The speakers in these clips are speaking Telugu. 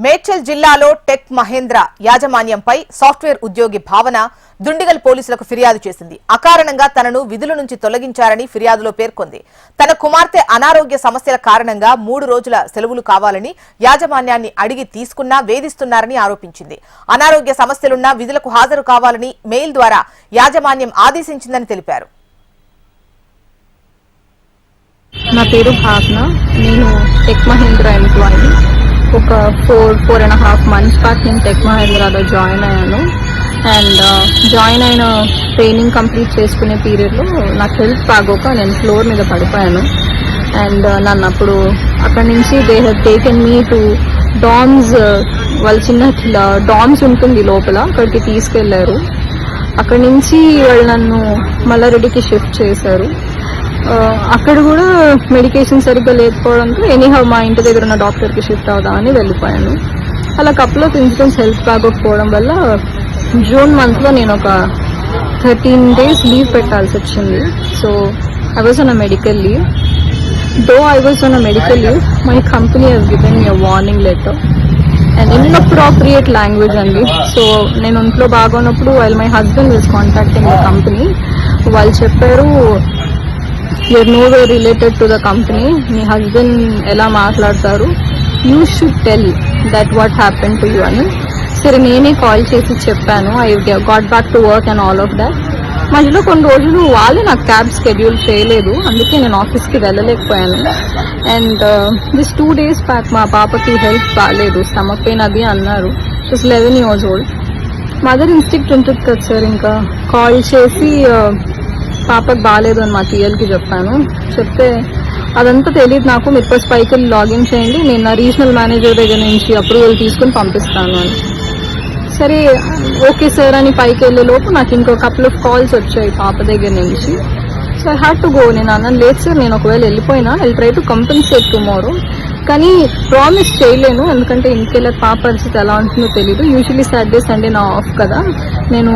మేడ్చల్ జిల్లాలో టెక్ మహేంద్ర యాజమాన్యంపై సాఫ్ట్వేర్ ఉద్యోగి భావన దుండిగల్ పోలీసులకు ఫిర్యాదు చేసింది. అకారణంగా తనను విధుల నుంచి తొలగించారని ఫిర్యాదులో పేర్కొంది. తన కుమార్తె అనారోగ్య సమస్యల కారణంగా 3 రోజుల సెలవులు కావాలని యాజమాన్యాన్ని అడిగి తీసుకున్నా వేధిస్తున్నారని ఆరోపించింది. అనారోగ్య సమస్యలున్నా విధులకు హాజరు కావాలని మెయిల్ ద్వారా యాజమాన్యం ఆదేశించిందని తెలిపారు. నా పేరు భావన. నేను టెక్ మహేంద్ర ఎంప్లాయీ. ఒక 4.5 months బ్యాక్ నేను టెక్ మహేంద్రలో జాయిన్ అయ్యాను. అండ్ జాయిన్ అయిన ట్రైనింగ్ కంప్లీట్ చేసుకునే పీరియడ్లో నాకు హెల్త్ బాగోక నేను ఫ్లోర్ మీద పడిపోయాను. అండ్ నన్ను అప్పుడు అక్కడి నుంచి they have taken me to DOMS, వాళ్ళ చిన్న డామ్స్ ఉంటుంది లోపల, అక్కడికి తీసుకెళ్లారు. అక్కడి నుంచి వాళ్ళు నన్ను మల్లారెడ్డికి షిఫ్ట్ చేశారు. అక్కడ కూడా మెడికేషన్ సరిగ్గా లేకపోవడంతో ఎనీహౌ మా ఇంటి దగ్గర ఉన్న డాక్టర్కి షిఫ్ట్ అవుదామని వెళ్ళిపోయాను. అలా కపుల్ ఆఫ్ ఇన్సిడెంట్స్ హెల్త్ బాగోకపోవడం వల్ల జూన్ మంత్లో నేను ఒక 13 days లీవ్ పెట్టాల్సి వచ్చింది. So I was on a medical leave. Though I was on a medical leave, my company has given me a warning letter and inappropriate language అండి. సో నేను ఇంట్లో బాగున్నప్పుడు while my husband was contacting the company, వాళ్ళు చెప్పారు you're nowhere related to the company, మీ హస్బెండ్ ఎలా మాట్లాడతారు, you should tell that what happen to you అని. సరే నేనే కాల్ చేసి చెప్పాను. I got back to work and all of that. మధ్యలో కొన్ని రోజులు వాళ్ళే నాకు క్యాబ్ షెడ్యూల్ చేయలేదు, అందుకే నేను ఆఫీస్కి వెళ్ళలేకపోయాను. అండ్ దిస్ 2 days బ్యాక్ మా పాపకి హెల్త్ బాగాలేదు, స్టమక్ పెయిన్ అది అన్నారు. She's 11 years old. Mother instinct ఉంటుంది కదా సార్, ఇంకా కాల్ చేసి పాపకు బాగాలేదు అని మా టీఎల్కి చెప్పాను. చెప్తే అదంతా తెలియదు నాకు, మీరు ఫస్ట్ పైకి వెళ్ళి లాగిన్ చేయండి, నేను నా రీజనల్ మేనేజర్ దగ్గర నుంచి అప్రూవల్ తీసుకుని పంపిస్తాను అని. సరే ఓకే సార్ అని పైకి వెళ్ళే లోపు నాకు ఇంకో కపుల్ ఆఫ్ కాల్స్ వచ్చాయి పాప దగ్గర నుంచి. So I had to go. నేను అన్నాను లేదు సార్, నేను ఒకవేళ వెళ్ళిపోయినా I try to compensate tomorrow, కానీ ప్రామిస్ చేయలేను, ఎందుకంటే ఇంటికెళ్ళే పాప పరిస్థితి ఎలా ఉంటుందో తెలీదు. యూజువల్లీ సాటర్డే సండే నా ఆఫ్ కదా, నేను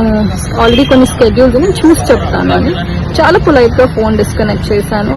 ఆల్రెడీ కొన్ని స్కెడ్యూల్స్ నేను చూసి చెప్తాను అని చాలా పొలైట్గా ఫోన్ డిస్కనెక్ట్ చేశాను.